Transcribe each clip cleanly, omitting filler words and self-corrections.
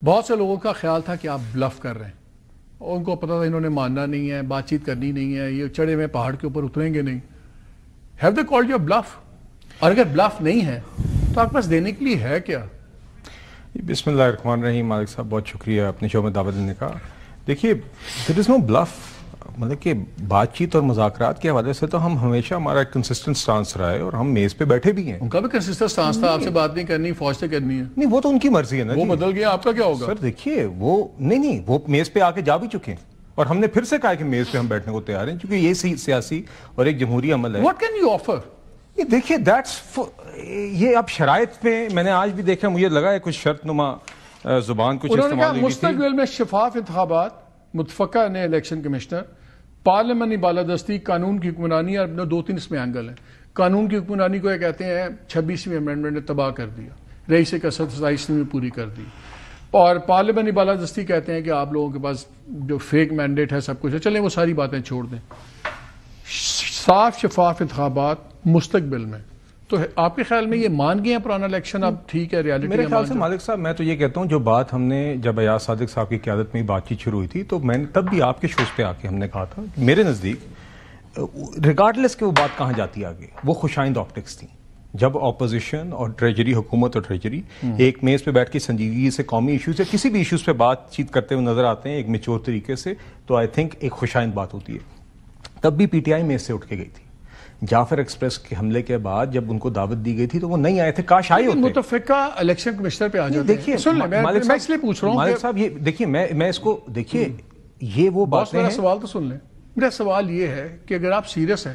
بہت سے لوگوں کا خیال تھا کہ آپ بلف کر رہے ہیں، ان کو پتا تھا انہوں نے ماننا نہیں ہے، بات چیت کرنی نہیں ہے، یہ چڑھے ہوئے پہاڑ کے اوپر اتریں گے نہیں. Have they called you bluff? اور اگر بلف نہیں ہے تو آپ کے پاس دینے کے لیے ہے کیا؟ بسم اللہ الرحمن الرحیم. مالک صاحب بہت شکریہ اپنے شو میں دعوت دینے کا. دیکھیے دیر از نو بلف، مطلب کہ بات چیت اور مذاکرات کے حوالے سے تو ہم ہمیشہ ہمارا ایک کنسسٹنٹ سٹانس رہا ہے اور ہم میز پہ بیٹھے بھی ہیں. ان کا بھی کنسسٹنٹ سٹانس تھا، آپ سے بات نہیں کرنی، فوج سے کرنی ہے. نہیں وہ تو ان کی مرضی ہے نا، وہ بدل گیا، آپ کا کیا ہوگا؟ سر دیکھیے وہ نہیں وہ میز پہ آ کے جا بھی چکے ہیں اور ہم نے پھر سے کہا کہ میز پہ ہم بیٹھنے کو تیار ہیں، کیونکہ یہ سیاسی اور ایک جمہوری عمل ہے. What can you offer? یہ دیکھیے یہ اب شرائط میں نے آج بھی دیکھا، مجھے لگا ہے کچھ شرط نما زبان کچھ انہوں نے کہا استعمال ہوئی تھی. مستقبل میں شفاف انتخابات، متفقہ نئے الیکشن کمشنر، پارلیمانی بالادستی، قانون کی حکمرانی، اور دو تین اس میں اینگل ہیں. قانون کی حکمرانی کو یہ کہتے ہیں 26ویں امینڈمنٹ نے تباہ کر دیا، رئیس کثرت 27ویں میں پوری کر دی. اور پارلیمانی بالادستی کہتے ہیں کہ آپ لوگوں کے پاس جو فیک مینڈیٹ ہے سب کچھ ہے. چلیں وہ ساری باتیں چھوڑ دیں. صاف شفاف انتخابات مستقبل میں، تو آپ کے خیال میں یہ مان گئے ہیں پرانا الیکشن اب ٹھیک ہے ریالٹی؟ میرے خیال سے مالک صاحب میں تو یہ کہتا ہوں جو بات ہم نے جب ایاز صادق صاحب کی قیادت میں بات چیت شروع ہوئی تھی تو میں نے تب بھی آپ کے شوز پہ آ کے ہم نے کہا تھا میرے نزدیک ریگارڈلیس کہ وہ بات کہاں جاتی آگے، وہ خوشائند آپٹکس تھیں. جب اپوزیشن اور ٹریجری، حکومت اور ٹریجری ایک میز پہ بیٹھ کے سنجیدگی سے قومی ایشوز یا کسی بھی ایشوز پہ بات چیت کرتے ہوئے نظر آتے ہیں ایک میچور طریقے سے، تو آئی تھنک ایک خوشائند بات ہوتی ہے. تب بھی پی ٹی آئی میز سے اٹھ کے گئی تھی. جعفر ایکسپریس کے حملے کے بعد جب ان کو دعوت دی گئی تھی تو وہ نہیں آئے تھے، کاش آئے ہوتے. متفقہ الیکشن کمشنر پہ آ جاتے ہیں. دیکھیے میں اس لیے پوچھ رہا ہوں مالک صاحب، یہ دیکھیے میں اس کو دیکھیے یہ وہ باتیں ہیں. سوال تو سن لیں. میرا سوال یہ ہے کہ اگر آپ سیریس ہیں،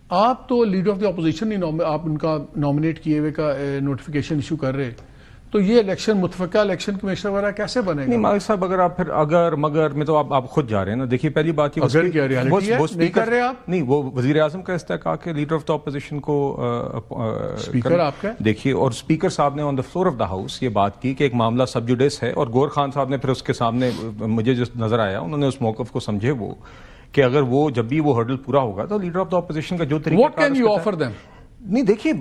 آپ تو لیڈر آف دی اپوزیشن نہیں، آپ ان کا نامنیٹ کیے ہوئے کا نوٹیفیکیشن ایشو کر رہے، تو یہ الیکشن متفقہ الیکشن کمشنر وغیرہ کیسے بنے گا؟ نہیں مالک صاحب، اگر آپ پھر اگر مگر میں تو آپ خود جا رہے ہیں نا. دیکھیے پہلی بات یہ اگر کیا ریالٹی ہے نہیں کر رہے آپ؟ نہیں، وہ وزیر اعظم کا استحقاق ہے لیڈر آف دا اپوزیشن کو. اسپیکر آپ کا دیکھیے، اور اسپیکر صاحب نے on the floor of the house یہ بات کی کہ ایک معاملہ سب جوڈیس ہے، اور گور خان صاحب نے پھر اس کے سامنے مجھے جو نظر آیا انہوں نے اس موقف کو سمجھے وہ کہ اگر وہ جب بھی وہ ہرڈل پورا ہوگا تو لیڈر آف دا اپوزیشن کا جو طریقہ What can you offer them؟ نہیں دیکھیے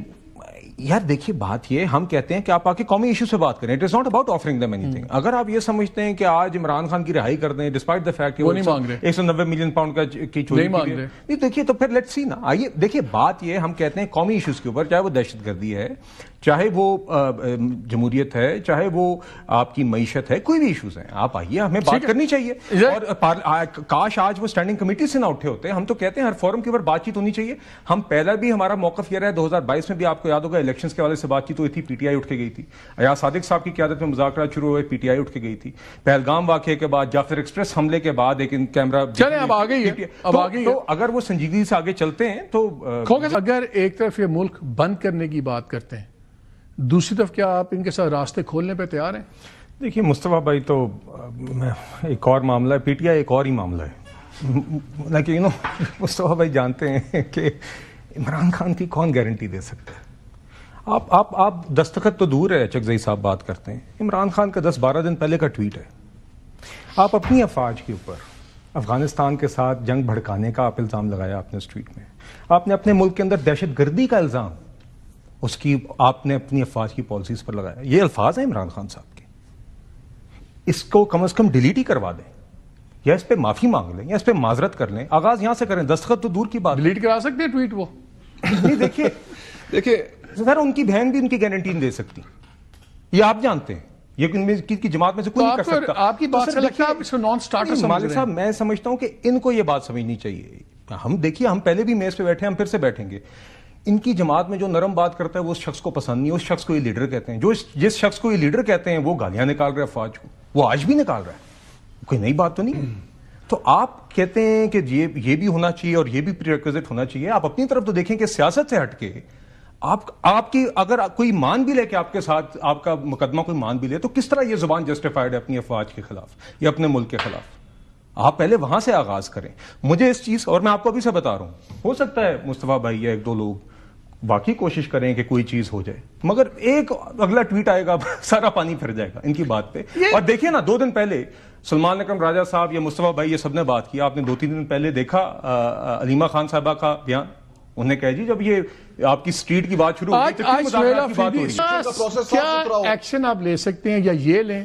یار، دیکھیے بات یہ ہم کہتے ہیں کہ آپ آ کے قومی ایشو سے بات کریں. It is not about offering them any thing. اگر آپ یہ سمجھتے ہیں کہ آج عمران خان کی رہائی کر دیں ڈسپائٹ دا فیکٹ کہ وہ 190 ملین پاؤنڈ کی چوری نہیں، دیکھیے تو پھر لیٹس سی نا. آئیے دیکھیے بات یہ ہم کہتے ہیں قومی ایشوز کے اوپر، چاہے وہ دہشت گردی ہے، چاہے وہ جمہوریت ہے، چاہے وہ آپ کی معیشت ہے، کوئی بھی ایشوز ہیں، آپ آئیے ہمیں بات کرنی چاہیے. اور کاش آج وہ اسٹینڈنگ کمیٹی سے نہ اٹھے ہوتے. ہم تو کہتے ہیں ہر فورم کے اوپر بات چیت ہونی چاہیے. ہم پہلا بھی ہمارا موقف یہ رہا ہے، 2022 میں بھی آپ کو یاد ہوگا الیکشنز کے حوالے سے بات چیت ہوئی تھی، پی ٹی آئی اٹھ کے گئی تھی. ایاز صادق صاحب کی قیادت میں مذاکرات شروع ہوئے، پی ٹی آئی اٹھ کے گئی تھی. پہلگام واقعے کے بعد، جعفر ایکسپریس حملے کے بعد ایک کیمرہ چلیں اب آ گئی ہے. تو اگر وہ سنجیدگی سے آگے چلتے ہیں تو اگر ایک طرف یہ ملک بند کرنے کی بات کرتے ہیں، دوسری طرف کیا آپ ان کے ساتھ راستے کھولنے پہ تیار ہیں؟ دیکھیے مصطفیٰ بھائی، تو ایک اور معاملہ ہے، پی ٹی آئی ایک اور ہی معاملہ ہے. لیکن مصطفیٰ بھائی جانتے ہیں کہ عمران خان کی کون گارنٹی دے سکتا ہے؟ آپ دستخط تو دور ہے، چکزئی صاحب بات کرتے ہیں. عمران خان کا 10-12 دن پہلے کا ٹویٹ ہے. آپ اپنی افواج کے اوپر افغانستان کے ساتھ جنگ بھڑکانے کا آپ الزام لگایا آپ نے اس ٹویٹ میں. آپ نے اپنے ملک کے اندر دہشت گردی کا الزام اس کی آپ نے اپنی افواج کی پالیسیز پر لگایا. یہ الفاظ ہیں عمران خان صاحب کے. اس کو کم از کم ڈیلیٹ ہی کروا دیں، یا اس پہ معافی مانگ لیں، یا اس پہ معذرت کر لیں. آغاز یہاں سے کریں. دستخط تو دور کی بات. ڈیلیٹ کرا سکتے ہیں ٹویٹ وہ؟ نہیں دیکھیے سر، ان کی بہن بھی ان کی گارنٹی نہیں دے سکتی، یہ آپ جانتے ہیں. یہ کی جماعت میں سے کوئی نہیں کر سکتا. آپ کی بات سے لگتا ہے آپ اس کو نان سٹارٹر سمجھ رہے ہیں. مالک صاحب میں سمجھتا ہوں کہ ان کو یہ بات سمجھنی چاہیے. ہم دیکھیے ہم پہلے بھی میز پہ بیٹھے ہیں، ہم پھر سے بیٹھیں گے. ان کی جماعت میں جو نرم بات کرتا ہے وہ اس شخص کو پسند نہیں ہے، اس شخص کو یہ لیڈر کہتے ہیں. جس شخص کو یہ لیڈر کہتے ہیں وہ گالیاں نکال رہا ہے افواج کو، وہ آج بھی نکال رہا ہے. کوئی نئی بات تو نہیں. تو آپ کہتے ہیں کہ یہ بھی ہونا چاہیے اور یہ بھی پری ریکویزٹ ہونا چاہیے. آپ اپنی طرف تو دیکھیں کہ سیاست سے ہٹ کے آپ کی اگر کوئی مان بھی لے کہ آپ کے ساتھ آپ کا مقدمہ کوئی مان بھی لے، تو کس طرح یہ زبان جسٹیفائڈ ہے اپنی افواج کے خلاف یا اپنے ملک کے خلاف؟ آپ پہلے وہاں سے آغاز کریں. مجھے اس چیز، اور میں آپ کو ابھی سے بتا رہا ہوں، ہو سکتا ہے مصطفیٰ بھائی یا ایک دو لوگ واقعی کوشش کریں کہ کوئی چیز ہو جائے، مگر ایک اگلا ٹویٹ آئے گا سارا پانی پھر جائے گا ان کی بات پہ. اور دیکھیے نا 2 دن پہلے سلمان اکرم راجہ صاحب یا مصطفیٰ بھائی یہ سب نے بات کی. آپ نے 2-3 دن پہلے دیکھا علیمہ خان صاحبہ کا بیان. انہوں نے کہا جی جب یہ آپ کی سٹریٹ کی بات شروع ہوئی تو کیا ایکشن آپ لے سکتے ہیں یا یہ لیں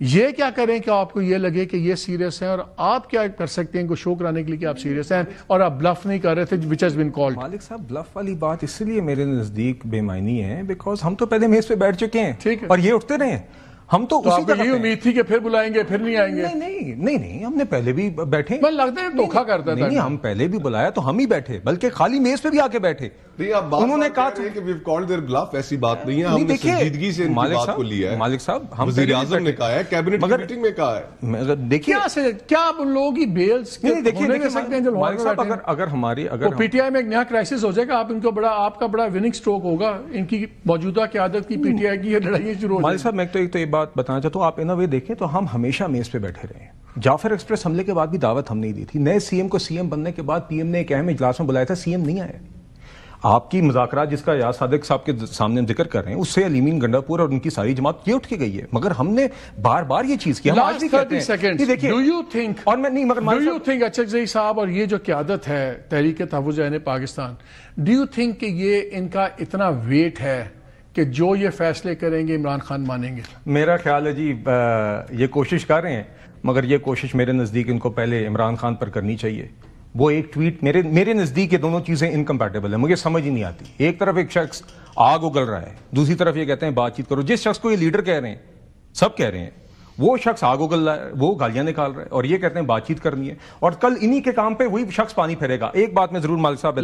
یہ کیا کریں کہ آپ کو یہ لگے کہ یہ سیریس ہیں اور آپ کیا کر سکتے ہیں ان کو شو کرانے کے لیے کہ آپ سیریس ہیں اور آپ بلف نہیں کر رہے تھے which has been called. مالک صاحب بلف والی بات اس لیے میرے نزدیک بے معنی ہے بیکاز ہم تو پہلے میز پہ بیٹھ چکے ہیں اور یہ اٹھتے رہے ہیں. ہم تو آپ کو یہ امید تھی کہ پھر بلائیں گے پھر نہیں آئیں گے. نہیں ہم نے پہلے بھی بیٹھے. میں لگتا ہے دھوکا کرتا تھا. نہیں ہم پہلے بھی بلایا تو ہم ہی بیٹھے بلکہ خالی میز پہ بھی آ کے بیٹھے. انہوں نے کہا کہ we've called their bluff. ایسی بات نہیں ہے, ہم نے سنجیدگی سے ان کی بات کو لیا ہے. مالک صاحب وزیر اعظم نے کہا ہے, کیبنٹ کی میٹنگ میں کہا ہے. دیکھیے کیا آپ ان لوگوں کی بیلز ہونے دے سکتے ہیں جو مالک صاحب اگر ہماری اگر پی ٹی آئی میں ایک نیا کرائسس ہو جائے گا, آپ ان کو بڑا آپ کا بڑا وننگ سٹروک ہوگا ان کی موجودہ قیادت کی پی ٹی آئی کی لڑائیاں شروع ہو جائیں. مالک صاحب میں تو یہ بات بتانا چاہتا ہوں, آپ ان وے دیکھیں تو ہم ہمیشہ میز پہ بیٹھے رہے ہیں. جعفر ایکسپریس حملے کے بعد بھی دعوت ہم نہیں دی تھی. نئے سی ایم کو سی ایم بننے کے بعد پی ایم نے ایک اہم اجلاس میں بلایا تھا, سی ایم نہیں آئے. آپ کی مذاکرات جس کا یاز صادق صاحب کے سامنے ذکر کر رہے ہیں اس سے علیمین گنڈاپور اور ان کی ساری جماعت یہ اٹھ کے گئی ہے, مگر ہم نے بار بار یہ چیز کی. ہم آج بھی کہتے ہیں دیکھیں ڈو یو تھنک اور میں نہیں مگر ڈو یو تھنک اچھک صاحب اور یہ جو قیادت ہے تحریک تحفظ عین پاکستان, ڈو یو تھنک کہ یہ ان کا اتنا ویٹ ہے کہ جو یہ فیصلے کریں گے عمران خان مانیں گے؟ میرا خیال ہے جی یہ کوشش کر رہے ہیں مگر یہ کوشش میرے نزدیک ان کو پہلے عمران خان پر کرنی چاہیے. وہ ایک ٹویٹ میرے نزدیک یہ دونوں چیزیں انکمپیٹیبل ہیں, مجھے سمجھ ہی نہیں آتی. ایک طرف ایک شخص آگ اگل رہا ہے, دوسری طرف یہ کہتے ہیں بات چیت کرو. جس شخص کو یہ لیڈر کہہ رہے ہیں, سب کہہ رہے ہیں, وہ شخص آگ اگل رہا ہے, وہ گالیاں نکال رہا ہے اور یہ کہتے ہیں بات چیت کرنی ہے, اور کل انہی کے کام پہ وہی شخص پانی پھیرے گا. ایک بات میں ضرور مالک صاحب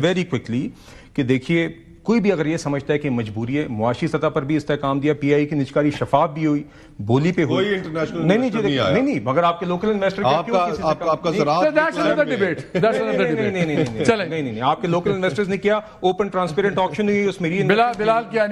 ویری کوئکلی کہ دیکھیے کوئی بھی اگر یہ سمجھتا ہے کہ مجبوری ہے, معاشی سطح پر بھی استحکام دیا, پی آئی کی نچکاری شفاف بھی ہوئی, بولی پہ ہوئی, نہیں مگر آپ کے لوکل انویسٹر آپ کا زراعت نہیں آپ کے لوکل انویسٹرز نے کیا, اوپن ٹرانسپیرنٹ آکشن ہوئی, اس میں بلال کیا